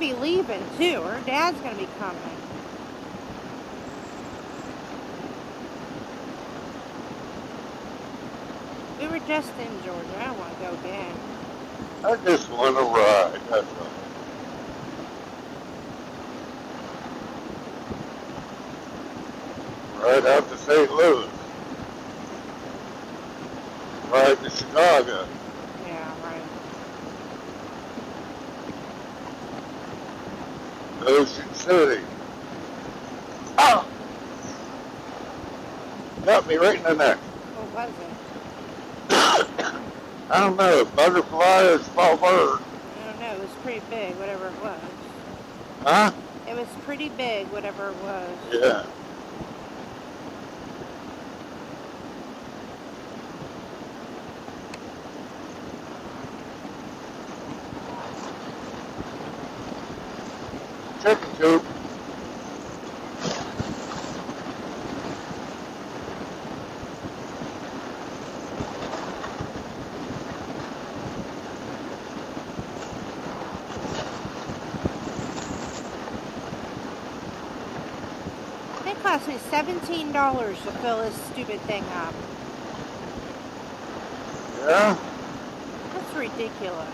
be leaving too. Her dad's gonna be coming. We were just in Georgia. I don't want to go again. I just want to ride, that's all. Right out to St. Louis. Right to Chicago. Yeah, right. Ocean City. Oh! Got me right in the neck. What was it? I don't know, butterfly or small bird. I don't know. It was pretty big, whatever it was. Huh? It was pretty big, whatever it was. Yeah. Chicken coop. It cost me $17 to fill this stupid thing up. Yeah? That's ridiculous.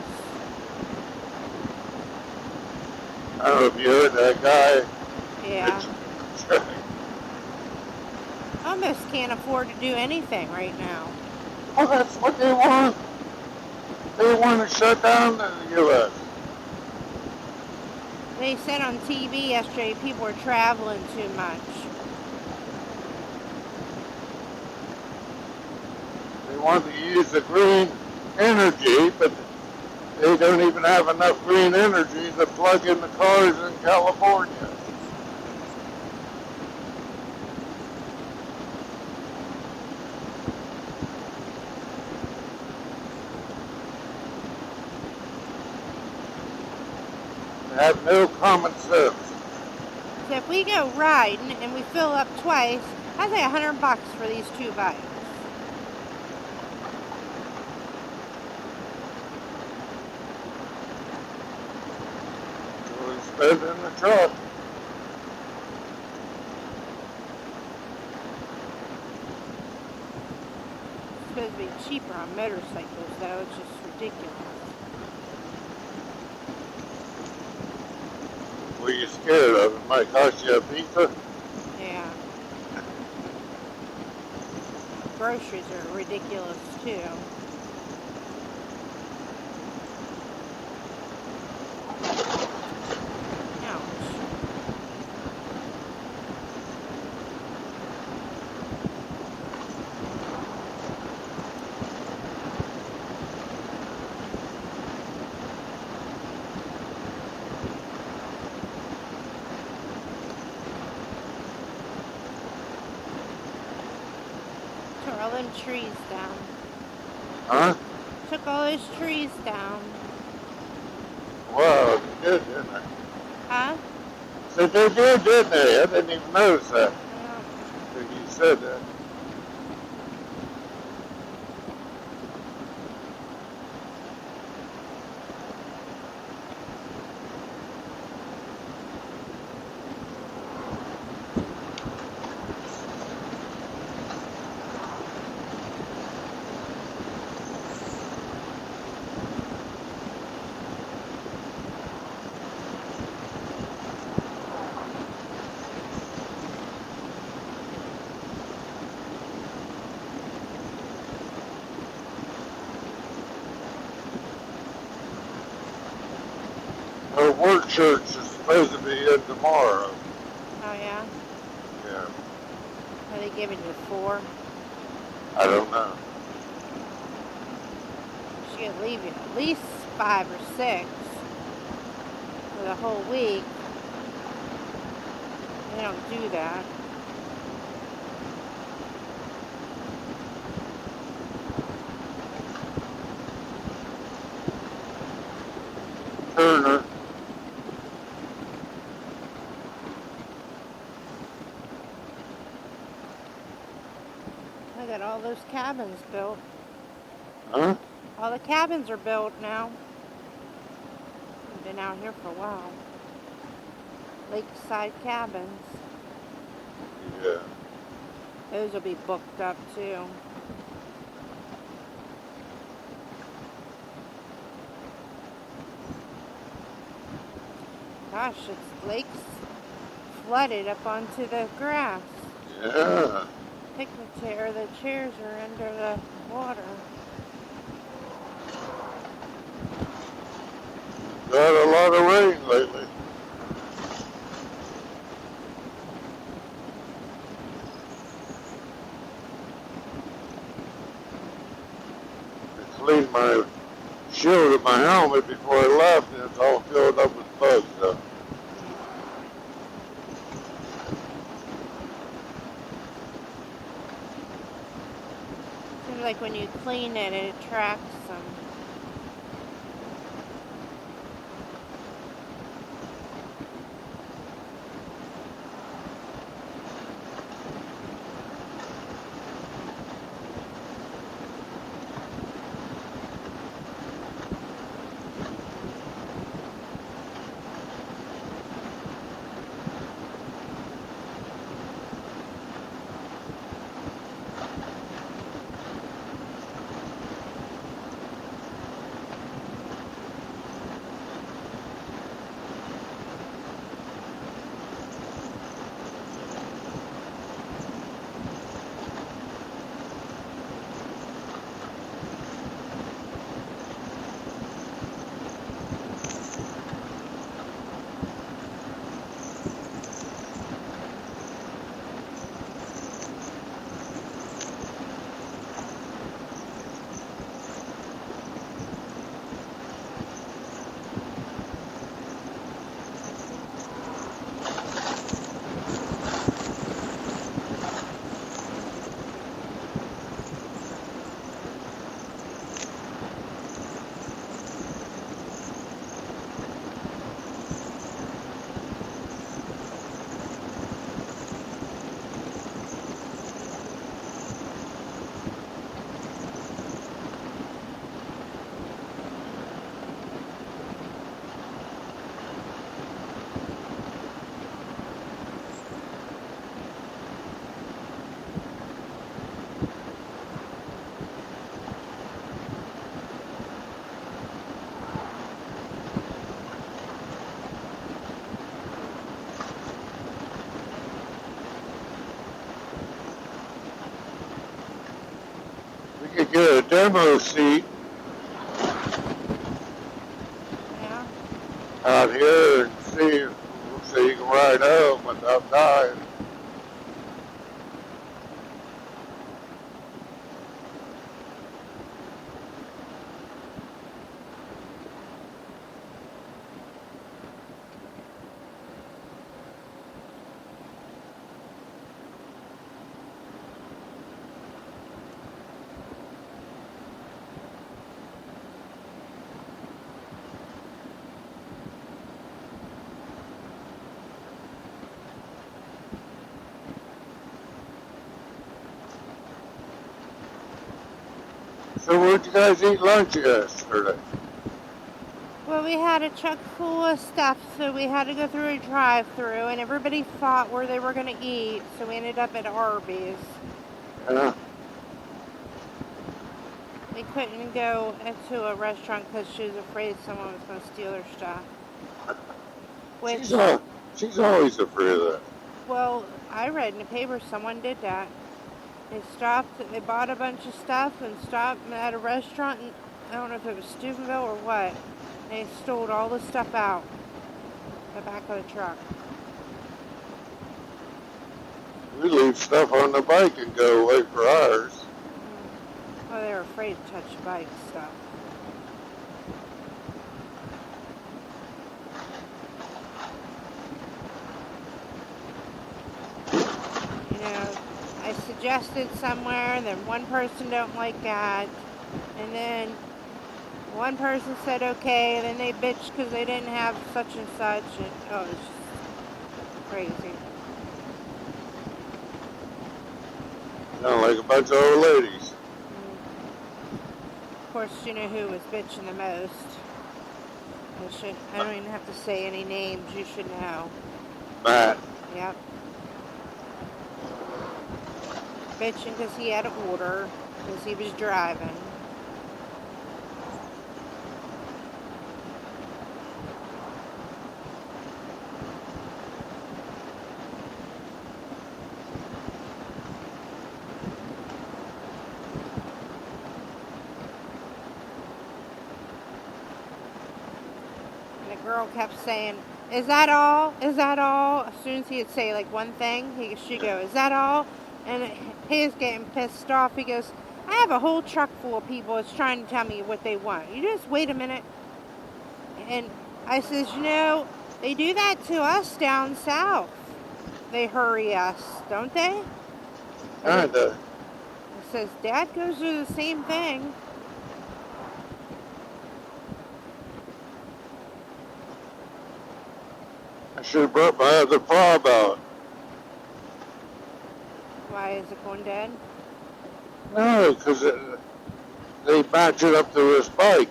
I don't know if you heard that guy. Yeah. Almost can't afford to do anything right now. Well, that's what they want. They want to shut down the U.S. They said on TV yesterday people were traveling too much. They want to use the green energy, but they don't even have enough green energy to plug in the cars in California. They have no common sense. So if we go riding and we fill up twice, I say $100 for these 2 bikes. So we spend in the truck. It's supposed to be cheaper on motorcycles, though. It's just ridiculous. What are you scared of? It might cost you a pizza? Yeah. Groceries are ridiculous, too. Ouch. Took all them trees down. Huh? Took all those trees down. Wow, they did, didn't they? Huh? So they did, didn't they? I didn't even notice that. Yeah. I think you said that. Her work church is supposed to be in tomorrow. Oh, yeah? Yeah, Are they giving you 4? I don't know. She could leave you at least 5 or 6 for the whole week. They don't do that. Turner. I got all those cabins built. Huh? All the cabins are built now. I've been out here for a while. lakeside cabins. Yeah. Those will be booked up too. Gosh, it's lakes flooded up onto the grass. Yeah. Picnic chair, the chairs are under the water. Got a lot of rain lately. I cleaned my shield of my helmet before I left, and it's all filled up with bugs though. Seems like when you clean it, it attracts them. We could get a demo seat Yeah. out here and see if, so you can ride home without dying. So where'd you guys eat lunch yesterday? Well, we had a truck full of stuff, so we had to go through a drive-through, and everybody fought where they were going to eat, so we ended up at Arby's. Yeah. We couldn't go into a restaurant because she was afraid someone was going to steal her stuff. Which, She's always afraid of that. well, I read in the paper someone did that. They stopped, they bought a bunch of stuff and stopped at a restaurant, and I don't know if it was Steubenville or what. They stole all the stuff out the back of the truck. We leave stuff on the bike and go wait for ours. Oh, they were afraid to touch bike stuff. You know, I suggested somewhere, and then one person don't like that, and then one person said okay, and then they bitched because they didn't have such and such, and oh, it's just crazy. Sound like a bunch of old ladies. Of course, you know who was bitching the most. I don't even have to say any names, you should know. Matt. Yep. Bitching because he had an order because he was driving. And the girl kept saying, "Is that all? Is that all?" As soon as he'd say like one thing, she'd go, "Is that all?" And he was getting pissed off. He goes, "I have a whole truck full of people that's trying to tell me what they want. You just wait a minute." And I says, they do that to us down south. They hurry us, don't they? Kinda. I says, Dad goes through the same thing. I should have brought my other fob out. Why is it going dead? No, because they match it up to his bike.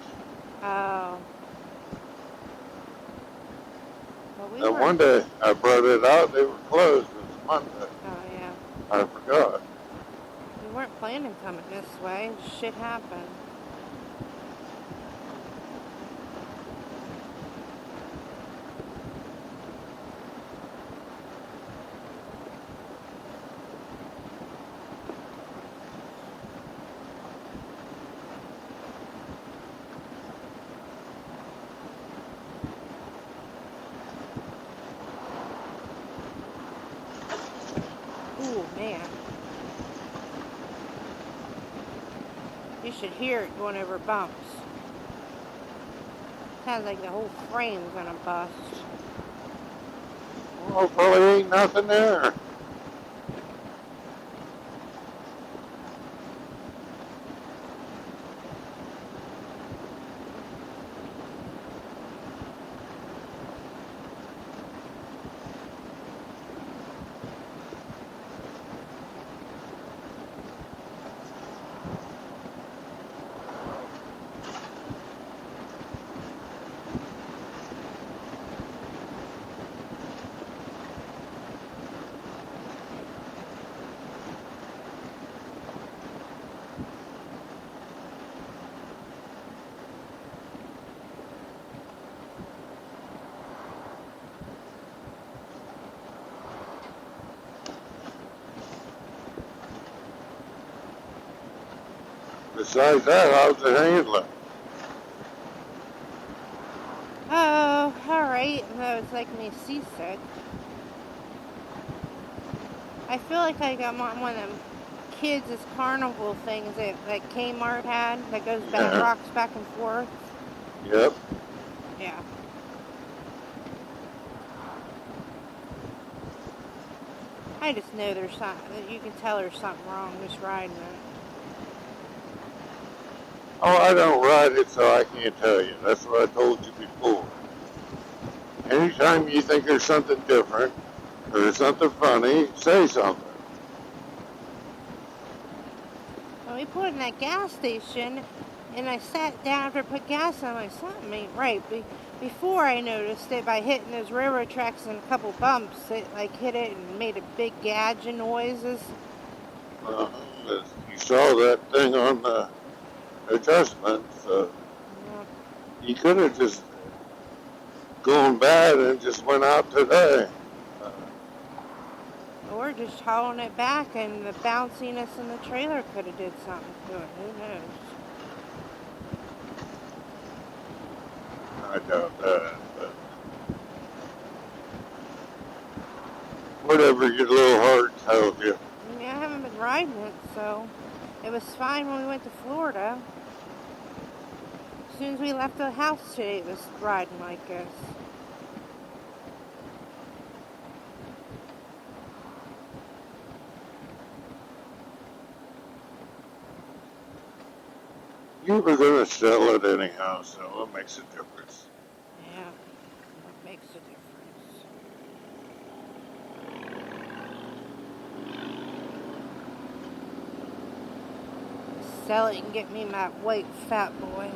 Oh. Well, And one day I brought it out, they were closed. It was Monday. Oh, yeah. I forgot. We weren't planning coming this way. Shit happened. Ooh, man. You should hear it going over bumps. Sounds like the whole frame's gonna bust. Well, probably ain't nothing there. Besides that, how's the handling? Oh, alright. No, it's like me seasick. I feel like I got one of them kids' carnival things that Kmart had that goes back, Yeah. rocks back and forth. Yep. Yeah. I just know there's something, you can tell there's something wrong just riding it. Oh, I don't ride it, so I can't tell you. That's what I told you before. Anytime you think there's something different, or there's something funny, say something. When we pulled in that gas station, and I sat down after I put gas on, I'm like, something ain't right. Before I noticed it by hitting those railroad tracks and a couple bumps, it like hit it and made a big gouge of noises. You saw that thing on the adjustments. You could have just gone bad and just went out today. Or just hauling it back, and the bounciness in the trailer could have did something to it. Who knows? I doubt that, but whatever your little heart tells you. Yeah, I haven't been riding it, so it was fine when we went to Florida. As soon as we left the house today, it was riding like this. You were going to sell it anyhow, so what makes a difference? Yeah, what makes a difference? Sell it and get me my white fat boy.